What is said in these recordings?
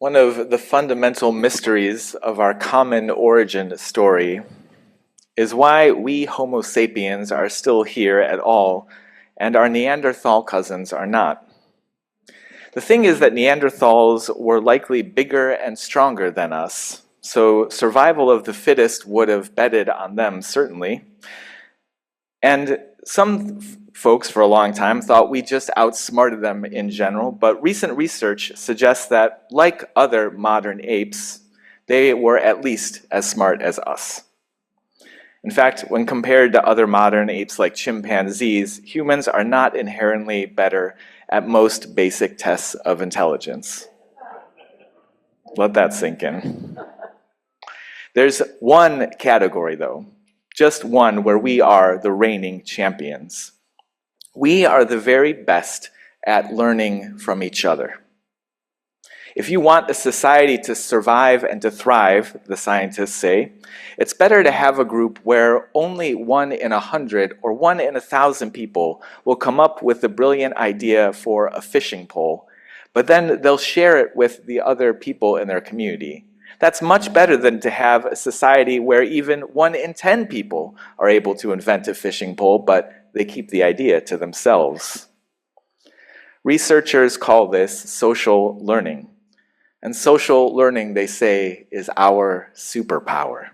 One of the fundamental mysteries of our common origin story is why we Homo sapiens are still here at all, and our Neanderthal cousins are not. The thing is that Neanderthals were likely bigger and stronger than us, so survival of the fittest would have betted on them, certainly. And some folks for a long time thought we just outsmarted them in general, but recent research suggests that, like other modern apes, they were at least as smart as us. In fact, when compared to other modern apes like chimpanzees, humans are not inherently better at most basic tests of intelligence. Let that sink in. There's one category, though, just one, where we are the reigning champions. We are the very best at learning from each other. If you want a society to survive and to thrive, the scientists say, it's better to have a group where only 1 in 100 or 1 in 1,000 people will come up with the brilliant idea for a fishing pole, but then they'll share it with the other people in their community. That's much better than to have a society where even 1 in 10 people are able to invent a fishing pole, but they keep the idea to themselves. Researchers call this social learning. And social learning, they say, is our superpower.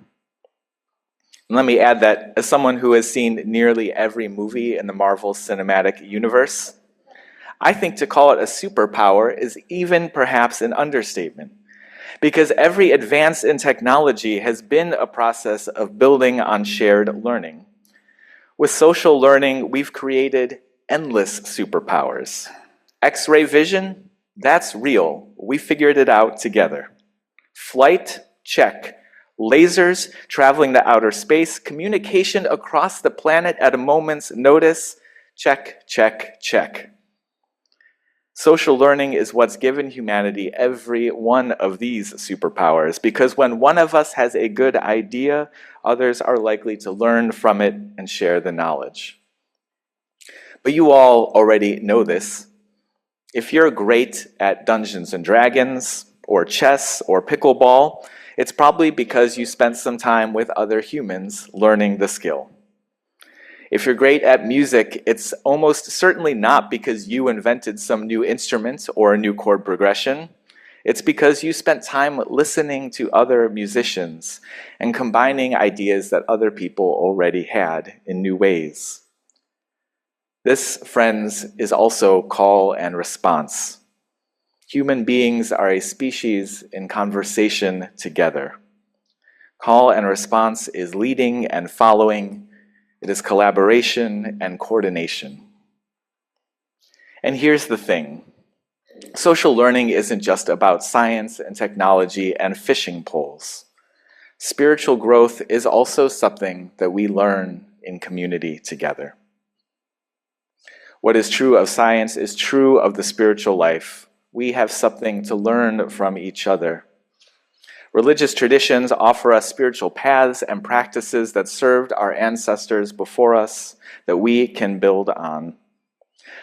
And let me add that as someone who has seen nearly every movie in the Marvel Cinematic Universe, I think to call it a superpower is even perhaps an understatement. Because every advance in technology has been a process of building on shared learning. With social learning, we've created endless superpowers. X-ray vision, that's real. We figured it out together. Flight, check. Lasers, traveling to outer space. Communication across the planet at a moment's notice. Check, check, check. Social learning is what's given humanity every one of these superpowers, because when one of us has a good idea, others are likely to learn from it and share the knowledge. But you all already know this. If you're great at Dungeons and Dragons, or chess, or pickleball, it's probably because you spent some time with other humans learning the skill. If you're great at music, it's almost certainly not because you invented some new instrument or a new chord progression. It's because you spent time listening to other musicians and combining ideas that other people already had in new ways. This, friends, is also call and response. Human beings are a species in conversation together. Call and response is leading and following. It is collaboration and coordination. And here's the thing. Social learning isn't just about science and technology and fishing poles. Spiritual growth is also something that we learn in community together. What is true of science is true of the spiritual life. We have something to learn from each other. Religious traditions offer us spiritual paths and practices that served our ancestors before us that we can build on.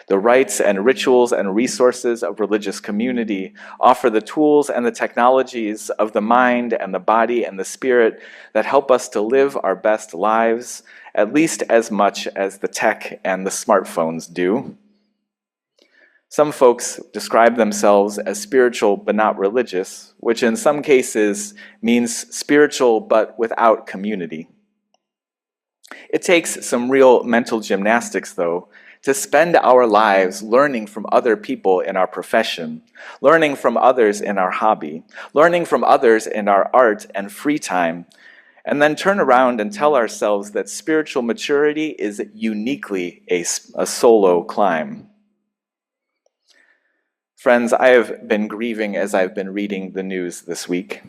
The rites and rituals and resources of religious community offer the tools and the technologies of the mind and the body and the spirit that help us to live our best lives, at least as much as the tech and the smartphones do. Some folks describe themselves as spiritual but not religious, which in some cases means spiritual but without community. It takes some real mental gymnastics, though, to spend our lives learning from other people in our profession, learning from others in our hobby, learning from others in our art and free time, and then turn around and tell ourselves that spiritual maturity is uniquely a solo climb. Friends, I have been grieving as I've been reading the news this week.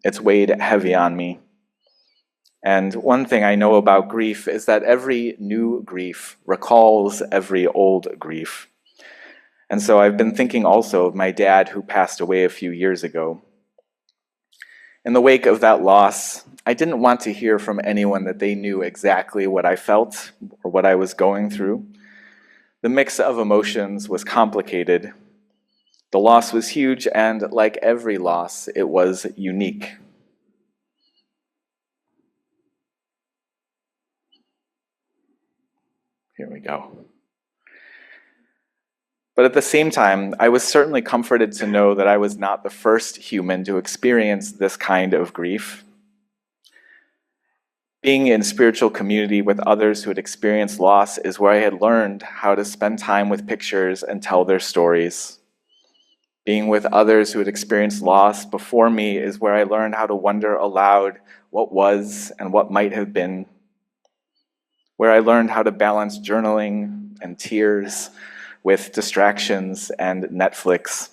It's weighed heavy on me. And one thing I know about grief is that every new grief recalls every old grief. And so I've been thinking also of my dad who passed away a few years ago. In the wake of that loss, I didn't want to hear from anyone that they knew exactly what I felt or what I was going through. The mix of emotions was complicated. The loss was huge, and like every loss, it was unique. Here we go. But at the same time, I was certainly comforted to know that I was not the first human to experience this kind of grief. Being in spiritual community with others who had experienced loss is where I had learned how to spend time with pictures and tell their stories. Being with others who had experienced loss before me is where I learned how to wonder aloud what was and what might have been. Where I learned how to balance journaling and tears with distractions and Netflix.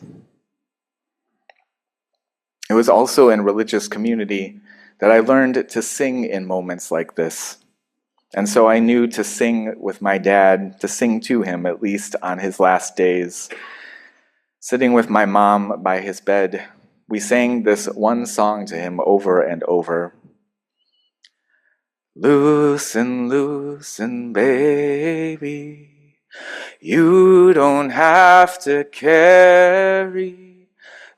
It was also in religious community that I learned to sing in moments like this. And so I knew to sing with my dad, to sing to him, at least on his last days. Sitting with my mom by his bed, we sang this one song to him over and over. Loosen, loosen, baby, you don't have to carry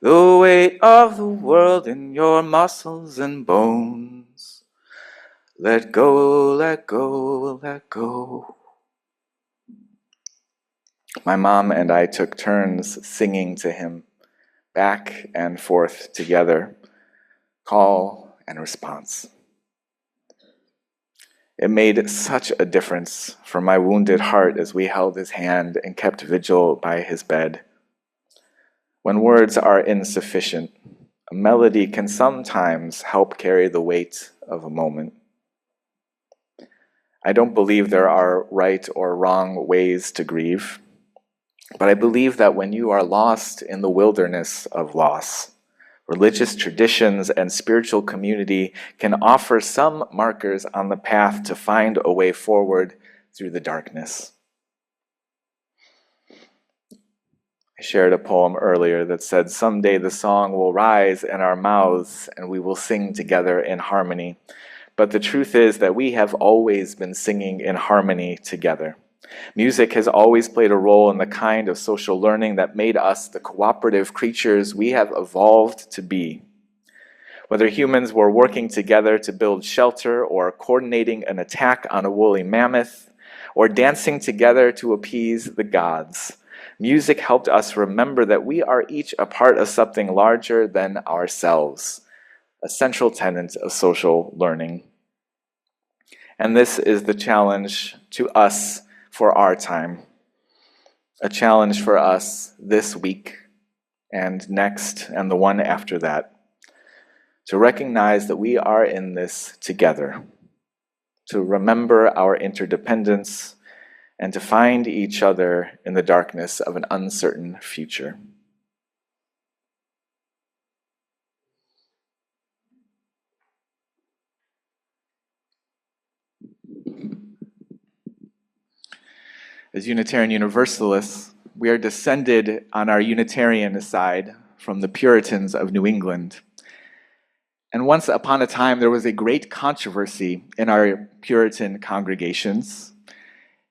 the weight of the world in your muscles and bones. Let go, let go, let go. My mom and I took turns singing to him, back and forth together, call and response. It made such a difference for my wounded heart as we held his hand and kept vigil by his bed. When words are insufficient, a melody can sometimes help carry the weight of a moment. I don't believe there are right or wrong ways to grieve, but I believe that when you are lost in the wilderness of loss, religious traditions and spiritual community can offer some markers on the path to find a way forward through the darkness. I shared a poem earlier that said, "Someday the song will rise in our mouths and we will sing together in harmony." But the truth is that we have always been singing in harmony together. Music has always played a role in the kind of social learning that made us the cooperative creatures we have evolved to be. Whether humans were working together to build shelter, or coordinating an attack on a woolly mammoth, or dancing together to appease the gods, music helped us remember that we are each a part of something larger than ourselves, a central tenet of social learning. And this is the challenge to us for our time, a challenge for us this week and next and the one after that, to recognize that we are in this together, to remember our interdependence, and to find each other in the darkness of an uncertain future. As Unitarian Universalists, we are descended on our Unitarian side from the Puritans of New England. And once upon a time, there was a great controversy in our Puritan congregations,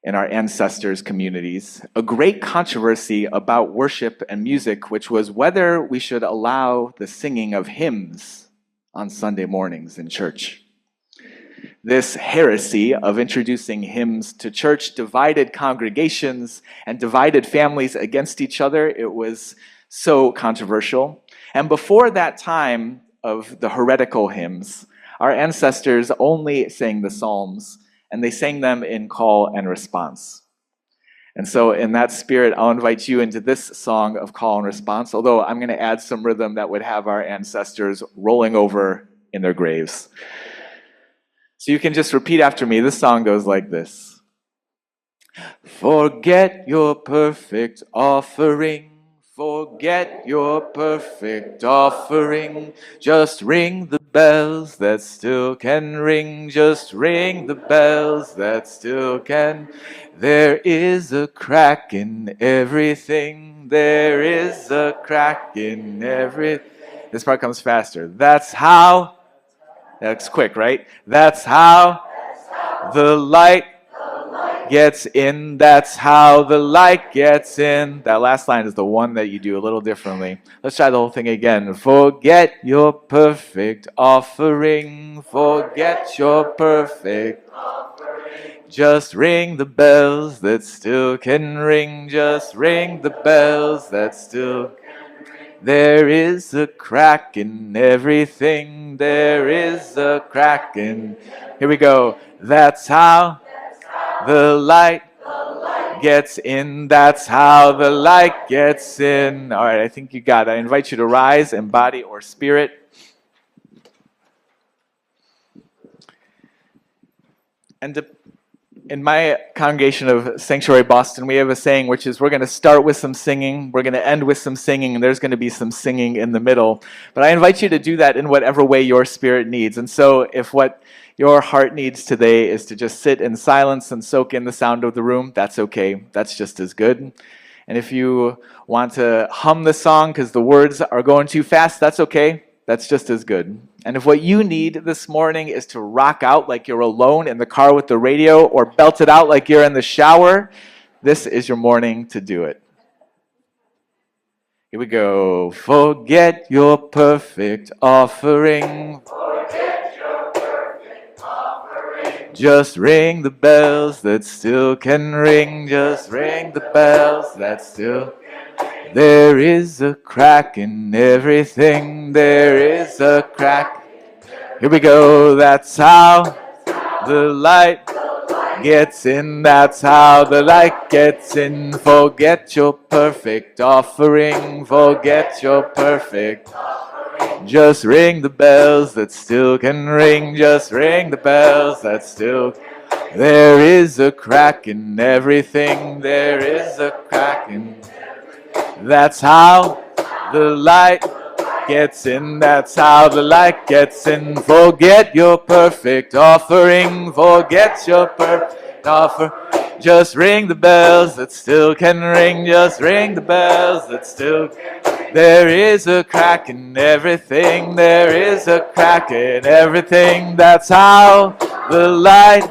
in our ancestors' communities, a great controversy about worship and music, which was whether we should allow the singing of hymns on Sunday mornings in church. This heresy of introducing hymns to church divided congregations and divided families against each other. It was so controversial. And before that time of the heretical hymns, our ancestors only sang the Psalms, and they sang them in call and response. And so in that spirit, I'll invite you into this song of call and response, although I'm going to add some rhythm that would have our ancestors rolling over in their graves. So you can just repeat after me. This song goes like this. Forget your perfect offering. Forget your perfect offering. Just ring the bells that still can ring. Just ring the bells that still can. There is a crack in everything. There is a crack in everything. This part comes faster. That's quick, right? That's how the light gets in. That's how the light gets in. That last line is the one that you do a little differently. Let's try the whole thing again. Forget your perfect offering. Forget your perfect. Just ring the bells that still can ring. Just ring the bells that still. There is a crack in everything. There is a crack in. Here we go. That's how the light gets in. That's how the light gets in. All right, I think you got it. I invite you to rise in body or spirit. And in my congregation of Sanctuary Boston, we have a saying which is we're going to start with some singing, we're going to end with some singing, and there's going to be some singing in the middle. But I invite you to do that in whatever way your spirit needs. And so if what your heart needs today is to just sit in silence and soak in the sound of the room, that's okay. That's just as good. And if you want to hum the song because the words are going too fast, that's okay. That's just as good. And if what you need this morning is to rock out like you're alone in the car with the radio or belt it out like you're in the shower, this is your morning to do it. Here we go. Forget your perfect offering. Forget your perfect offering. Just ring the bells that still can ring. Just ring the bells that still. There is a crack in everything. There is a crack. Here we go. That's how the light gets in. That's how the light gets in. Forget your perfect offering. Forget your perfect. Just ring the bells that still can ring. Just ring the bells that still. There is a crack in everything. There is a crack in. That's how the light gets in. That's how the light gets in. Forget your perfect offering. Forget your perfect offer. Just ring the bells that still can ring. Just ring the bells that still. There is a crack in everything. There is a crack in everything. That's how the light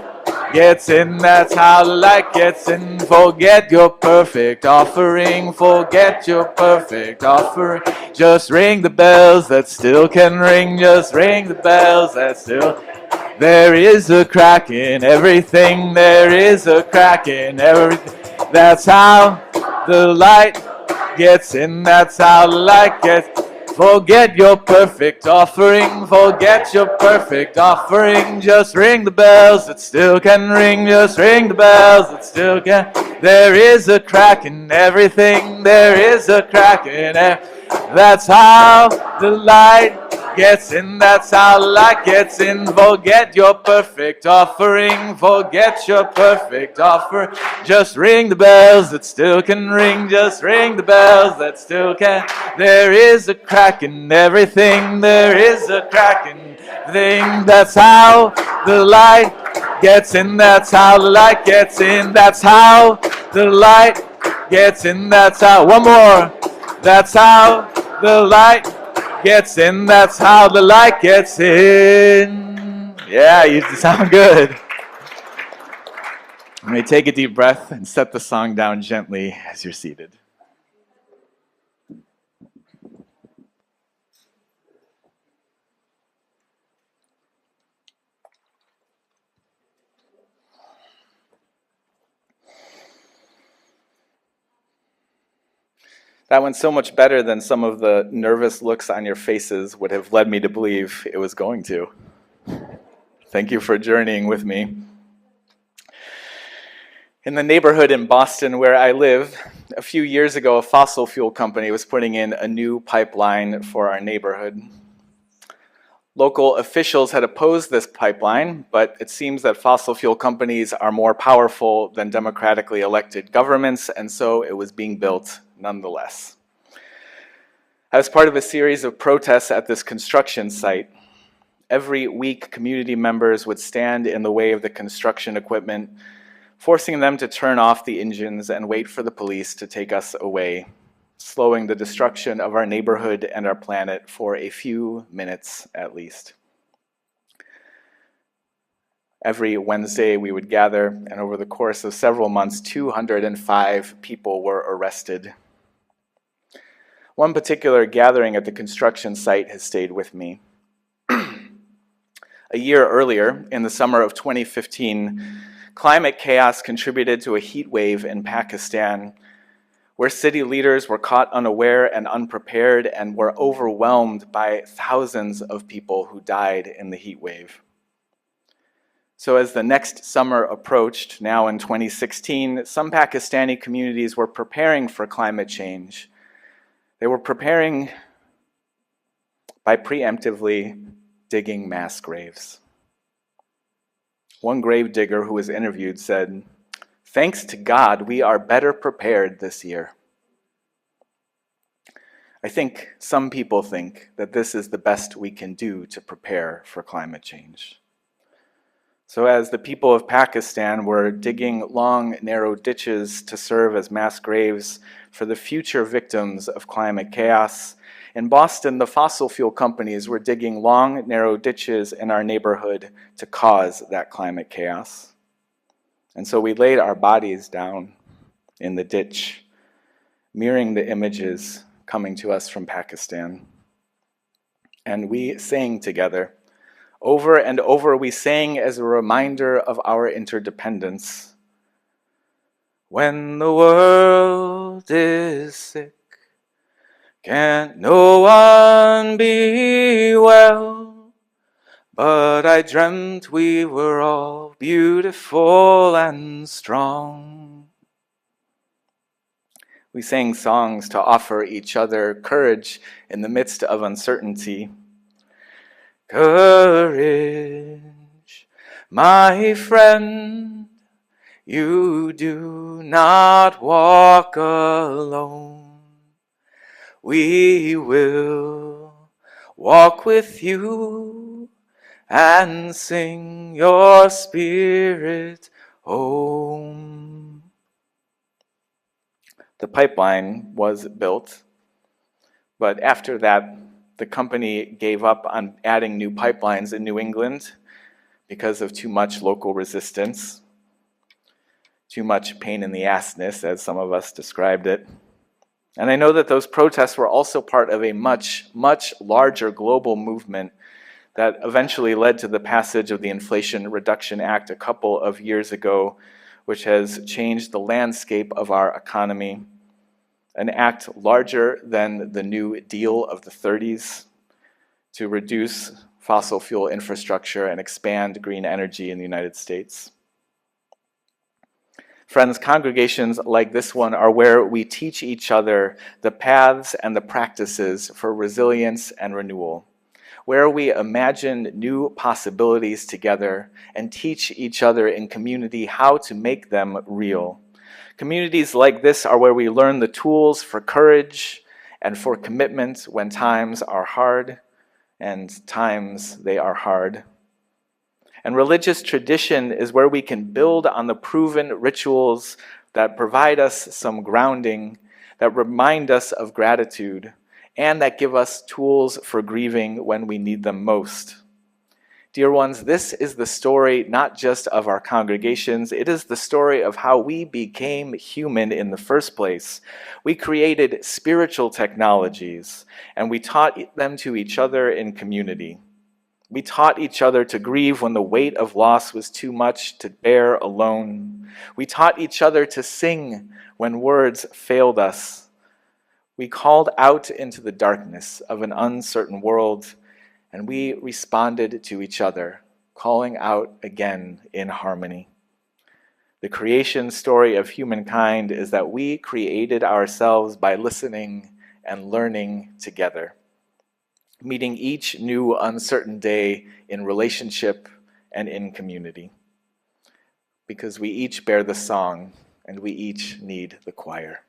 gets in. That's how the light gets in. Forget your perfect offering. Forget your perfect offering. Just ring the bells that still can ring. Just ring the bells that still. There is a crack in everything. There is a crack in everything. That's how the light gets in. That's how the light gets. Forget your perfect offering. Forget your perfect offering. Just ring the bells that still can ring. Just ring the bells that still can. There is a crack in everything. There is a crack in everything. That's how the light gets in. That's how the light gets in. Forget your perfect offering. Forget your perfect offer. Just ring the bells that still can ring. Just ring the bells that still can. There is a crack in everything. There is a crack in everything. That's how the light gets in. That's how the light gets in. That's how the light gets in. That's how. One more. That's how the light gets in. That's how the light gets in. Yeah, you sound good. I'm going to take a deep breath and set the song down gently as you're seated. That went so much better than some of the nervous looks on your faces would have led me to believe it was going to. Thank you for journeying with me. In the neighborhood in Boston where I live, a few years ago, a fossil fuel company was putting in a new pipeline for our neighborhood. Local officials had opposed this pipeline, but it seems that fossil fuel companies are more powerful than democratically elected governments, and so it was being built nonetheless. As part of a series of protests at this construction site, every week community members would stand in the way of the construction equipment, forcing them to turn off the engines and wait for the police to take us away, slowing the destruction of our neighborhood and our planet for a few minutes at least. Every Wednesday we would gather, and over the course of several months, 205 people were arrested. One particular gathering at the construction site has stayed with me. A year earlier, in the summer of 2015, climate chaos contributed to a heat wave in Pakistan, where city leaders were caught unaware and unprepared and were overwhelmed by thousands of people who died in the heat wave. So as the next summer approached, now in 2016, some Pakistani communities were preparing for climate change. They were preparing by preemptively digging mass graves. One grave digger who was interviewed said, "Thanks to God, we are better prepared this year." I think some people think that this is the best we can do to prepare for climate change. So as the people of Pakistan were digging long, narrow ditches to serve as mass graves for the future victims of climate chaos, in Boston, the fossil fuel companies were digging long, narrow ditches in our neighborhood to cause that climate chaos. And so we laid our bodies down in the ditch, mirroring the images coming to us from Pakistan. And we sang together. Over and over, we sang as a reminder of our interdependence. When the world is sick, can't no one be well? But I dreamt we were all beautiful and strong. We sang songs to offer each other courage in the midst of uncertainty. Courage, my friend, you do not walk alone. We will walk with you and sing your spirit home. The pipeline was built, but after that, the company gave up on adding new pipelines in New England because of too much local resistance, too much pain in the assness, as some of us described it. And I know that those protests were also part of a much, much larger global movement that eventually led to the passage of the Inflation Reduction Act a couple of years ago, which has changed the landscape of our economy. An act larger than the New Deal of the 30s to reduce fossil fuel infrastructure and expand green energy in the United States. Friends, congregations like this one are where we teach each other the paths and the practices for resilience and renewal, where we imagine new possibilities together and teach each other in community how to make them real. Communities like this are where we learn the tools for courage and for commitment when times are hard, and times they are hard. And religious tradition is where we can build on the proven rituals that provide us some grounding, that remind us of gratitude, and that give us tools for grieving when we need them most. Dear ones, this is the story not just of our congregations, it is the story of how we became human in the first place. We created spiritual technologies, and we taught them to each other in community. We taught each other to grieve when the weight of loss was too much to bear alone. We taught each other to sing when words failed us. We called out into the darkness of an uncertain world, and we responded to each other, calling out again in harmony. The creation story of humankind is that we created ourselves by listening and learning together, meeting each new uncertain day in relationship and in community. Because we each bear the song and we each need the choir.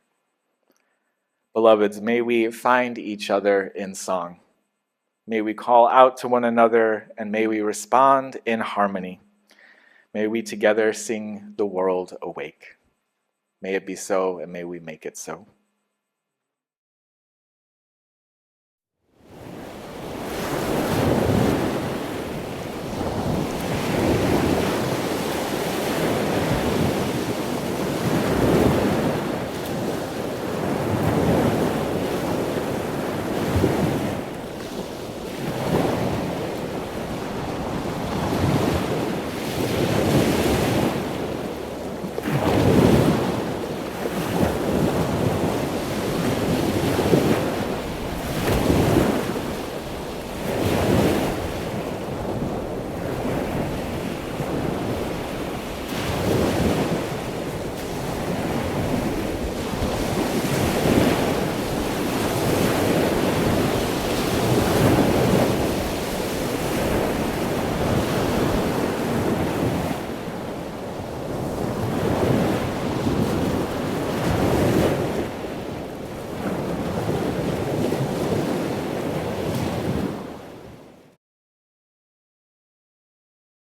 Beloveds, may we find each other in song. May we call out to one another and may we respond in harmony. May we together sing the world awake. May it be so and may we make it so.